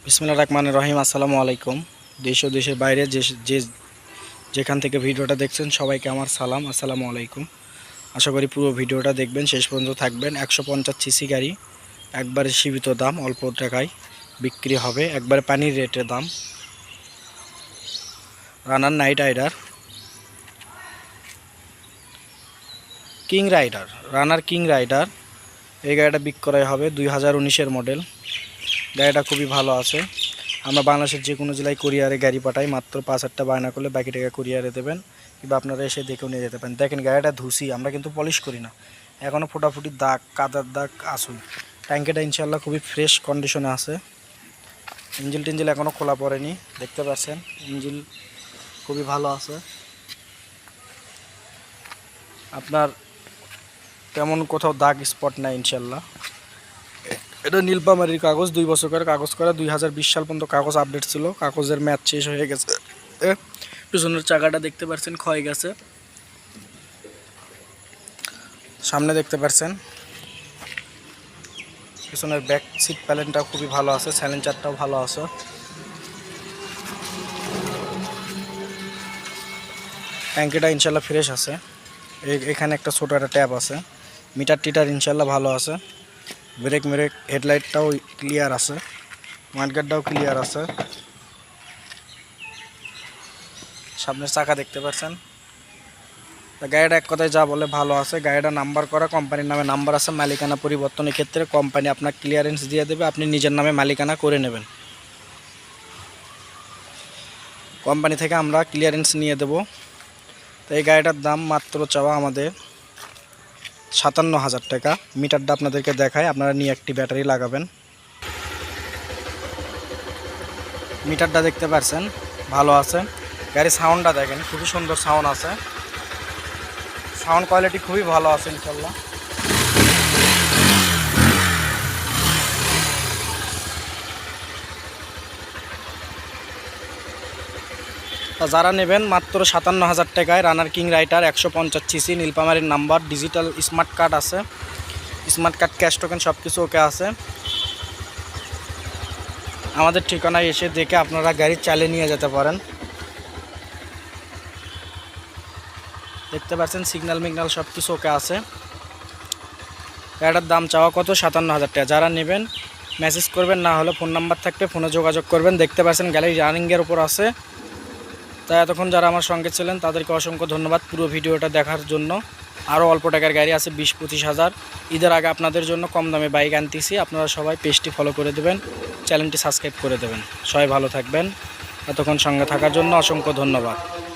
বিসমিল্লাহির রহমানির রহিম। আসসালামু আলাইকুম। দেশ ও দেশের বাইরে যেখান থেকে ভিডিওটা দেখছেন সবাইকে আমার সালাম, আসসালামু আলাইকুম। আশা করি পুরো ভিডিওটা দেখবেন, শেষ পর্যন্ত থাকবেন। 150 সিসি গাড়ি, একবারে সীমিত দাম, অল্প টাকায় বিক্রি হবে, একবারে পানির রেটের দাম। রানার নাইট রাইডার, রানার কিং রাইডার। এই গাড়িটা বিক্রয় হবে 2019-এর মডেল। গাড়িটা খুবই ভালো আছে। আমরা বাংলাদেশের যে কোনো জেলায় কুরিয়ারে গাড়ি পাঠাই, মাত্র 5,000 টাকা বায়না করলে বাকি টাকা কুরিয়ারে দেবেন, কিংবা আপনারা এসে দেখেও নিয়ে যেতে পারেন। দেখেন গাড়িটা ধুসি, আমরা কিন্তু পলিশ করি না, এখনও ফোটাফুটি দাগ, কাদার দাগ আসুই। ট্যাঙ্কিটা ইনশাল্লাহ খুবই ফ্রেশ কন্ডিশনে আছে। ইঞ্জিল এখনও খোলা পড়েনি, দেখতে পাচ্ছেন ইঞ্জিল খুবই ভালো আছে। আপনার তেমন কোথাও দাগ স্পট নাই ইনশাল্লাহ। এটা নীলপামারির কাগজ, 2 বছরের কাগজ করা, 2020 সাল পর্যন্ত কাগজ আপডেট ছিল। কাগজের ম্যাচ শেষ হয়ে গেছে। পিছনের চাকাটা দেখতে পাচ্ছেন ক্ষয়ে গেছে। সামনে দেখতে পাচ্ছেন পিছনের ব্যাক সিট প্যালেনটাও খুবই ভালো আছে, সাইলেন্সারটাও ভালো আছে। ট্যাঙ্কিটা ইনশাল্লাহ ফ্রেশ আছে। এখানে একটা ছোটো একটা ট্যাপ আছে। মিটার ইনশাল্লাহ ভালো আছে। ব্রেক হেডলাইটটাও ক্লিয়ার আছে, মাঠগার্ডটাও ক্লিয়ার আছে। সামনের চাকা দেখতে পাচ্ছেন। গাড়িটা এক কথায় যা বলে ভালো আছে। গাড়িটা নাম্বার করা, কোম্পানির নামে নাম্বার আছে। মালিকানা পরিবর্তনের ক্ষেত্রে কোম্পানি আপনার ক্লিয়ারেন্স দিয়ে দেবে, আপনি নিজের নামে মালিকানা করে নেবেন। কোম্পানি থেকে আমরা ক্লিয়ারেন্স নিয়ে দেব। তো এই গাড়িটার দাম মাত্র চাওয়া আমাদের 57,000 টাকা। মিটারটা আপনাদেরকে দেখায়, আপনারা নিয়ে একটি ব্যাটারি লাগাবেন। মিটারটা দেখতে পাচ্ছেন ভালো আছে। গাড়ির সাউন্ডটা দেখেন, খুবই সুন্দর সাউন্ড আছে। সাউন্ড কোয়ালিটি খুবই ভালো আছে ইনশাল্লাহ। যারা নেবেন মাত্র 57,000 টাকায় রানার কিং রাইডার 150 সিসি, নীলপামারির নাম্বার, ডিজিটাল স্মার্ট কার্ড আছে, স্মার্ট কার্ড, ক্যাশ টোকেন সব কিছু ওকে আছে। আমাদের ঠিকানায় এসে দেখে আপনারা গাড়ি চালিয়ে নিয়ে যেতে পারেন। দেখতে পাচ্ছেন সিগন্যাল সব কিছু ওকে আছে। গাড়িটার দাম চাওয়া কত? 57,000 টাকা। যারা নেবেন মেসেজ করবেন, না হলে ফোন নাম্বার থাকবে, ফোনে যোগাযোগ করবেন। দেখতে পাচ্ছেন গাড়ি রানিংয়ের উপর আছে। তাই এতক্ষণ যারা আমার সঙ্গে ছিলেন তাদেরকে অসংখ্য ধন্যবাদ পুরো ভিডিওটা দেখার জন্য। আরও অল্প টাকার গাড়ি আছে, 20-25 হাজার। ঈদের আগে আপনাদের জন্য কম দামে বাইক আনতেছি। আপনারা সবাই পেজটি ফলো করে দেবেন, চ্যানেলটি সাবস্ক্রাইব করে দেবেন। সবাই ভালো থাকবেন। এতক্ষণ সঙ্গে থাকার জন্য অসংখ্য ধন্যবাদ।